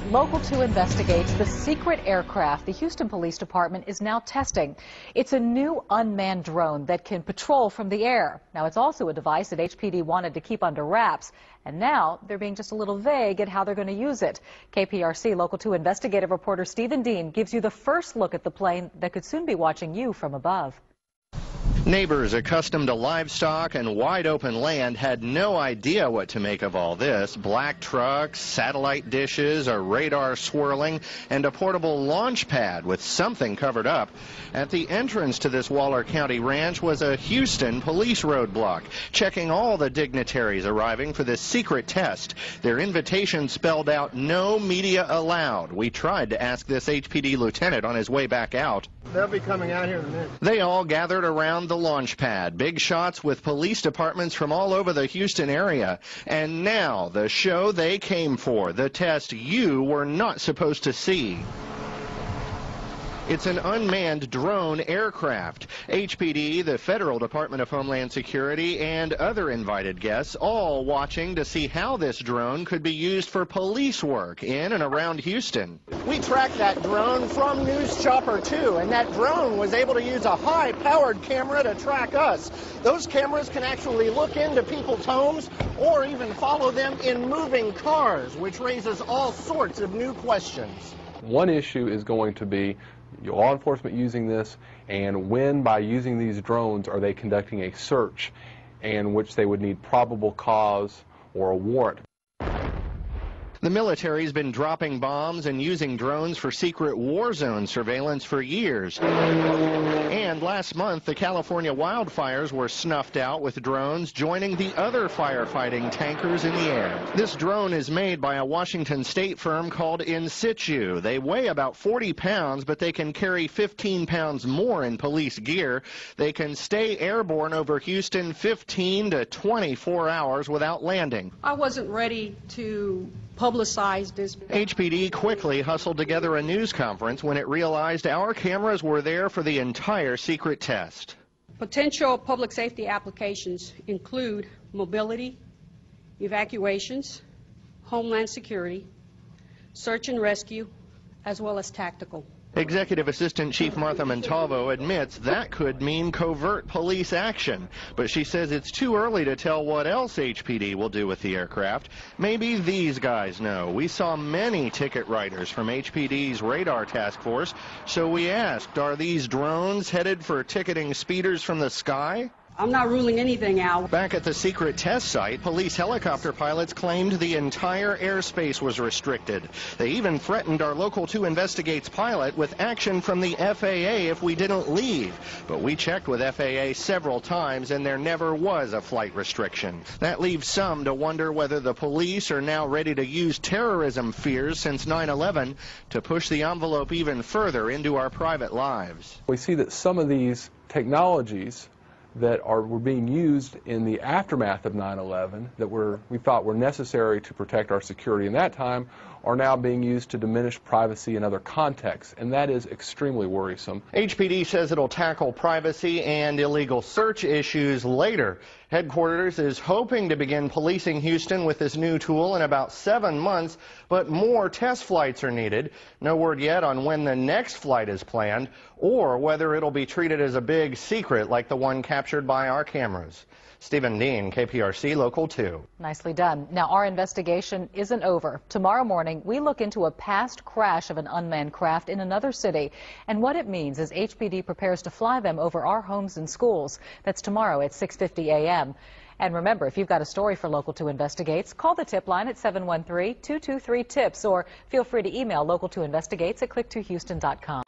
Local 2 investigates the secret aircraft the Houston Police Department is now testing. It's a new unmanned drone that can patrol from the air. Now, it's also a device that HPD wanted to keep under wraps, and now they're being just a little vague at how they're going to use it. KPRC Local 2 investigative reporter Stephen Dean gives you the first look at the plane that could soon be watching you from above. Neighbors accustomed to livestock and wide-open land had no idea what to make of all this. Black trucks, satellite dishes, a radar swirling, and a portable launch pad with something covered up. At the entrance to this Waller County ranch was a Houston police roadblock, checking all the dignitaries arriving for this secret test. Their invitation spelled out no media allowed. We tried to ask this HPD lieutenant on his way back out. They'll be coming out here in a minute. They all gathered around the launch pad, big shots with police departments from all over the Houston area. And now the show they came for, the test you were not supposed to see. It's an unmanned drone aircraft. HPD, the Federal Department of Homeland Security, and other invited guests all watching to see how this drone could be used for police work in and around Houston. We tracked that drone from News Chopper 2, and that drone was able to use a high-powered camera to track us. Those cameras can actually look into people's homes or even follow them in moving cars, which raises all sorts of new questions. One issue is going to be law enforcement using this, and when by using these drones are they conducting a search in which they would need probable cause or a warrant. The military's been dropping bombs and using drones for secret war zone surveillance for years. And last month, the California wildfires were snuffed out with drones joining the other firefighting tankers in the air. This drone is made by a Washington state firm called In Situ. They weigh about 40 pounds, but they can carry 15 pounds more in police gear. They can stay airborne over Houston 15 to 24 hours without landing. I wasn't ready to publicize this. HPD quickly hustled together a news conference when it realized our cameras were there for the entire secret test. Potential public safety applications include mobility, evacuations, homeland security, search and rescue, as well as tactical. Executive Assistant Chief Martha Montalvo admits that could mean covert police action, but she says it's too early to tell what else HPD will do with the aircraft. Maybe these guys know. We saw many ticket writers from HPD's radar task force, so we asked, are these drones headed for ticketing speeders from the sky? I'm not ruling anything out. Back at the secret test site, police helicopter pilots claimed the entire airspace was restricted. They even threatened our Local 2 Investigates pilot with action from the FAA if we didn't leave. But we checked with FAA several times, and there never was a flight restriction. That leaves some to wonder whether the police are now ready to use terrorism fears since 9/11 to push the envelope even further into our private lives. We see that some of these technologies that were being used in the aftermath of 9/11 that we thought were necessary to protect our security in that time are now being used to diminish privacy in other contexts, and that is extremely worrisome. HPD says it'll tackle privacy and illegal search issues later. Headquarters is hoping to begin policing Houston with this new tool in about 7 months, but more test flights are needed. No word yet on when the next flight is planned or whether it'll be treated as a big secret like the one captured by our cameras. Stephen Dean, KPRC Local 2. Nicely done. Now, our investigation isn't over. Tomorrow morning, we look into a past crash of an unmanned craft in another city and what it means as HPD prepares to fly them over our homes and schools. That's tomorrow at 6:50 a.m. And remember, if you've got a story for Local 2 Investigates, call the tip line at 713-223-TIPS or feel free to email Local 2 Investigates at click2houston.com.